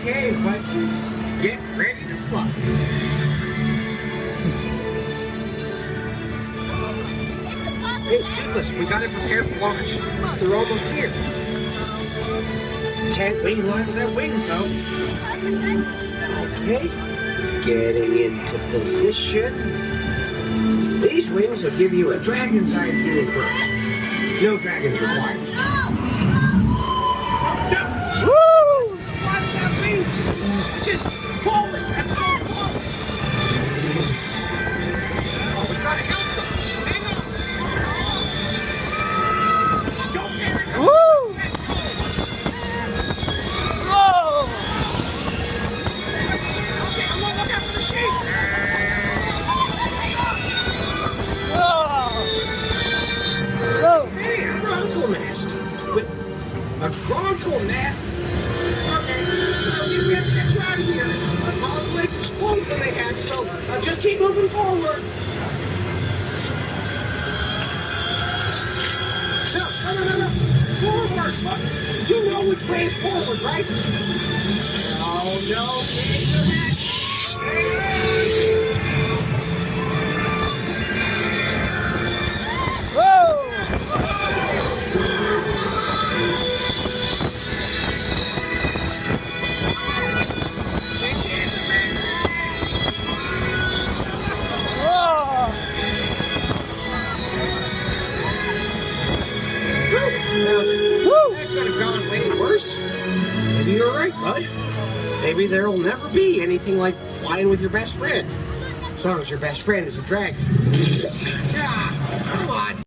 Okay, Vikings, get ready to fly. Hey, Toothless, we gotta prepare for launch. They're almost here. Can't wing line without wings, though. Okay, getting into position. These wings will give you a dragon's eye view of Earth. No dragons required. Just forward! Let's go forward! Oh, we gotta help them! Hang on! Just go there! Woo! Whoa! Okay, I'm gonna look out for the sheep! Whoa! Hey, a bronco nest! With a bronco nest? Okay, we have to get you out of here. All the legs explode when they hatch, so just keep moving forward. No. Forward. But you know which way is forward, right? Oh, no. It's a hatch. That could have gone way worse. Maybe you're right, bud. Maybe there'll never be anything like flying with your best friend. As long as your best friend is a dragon.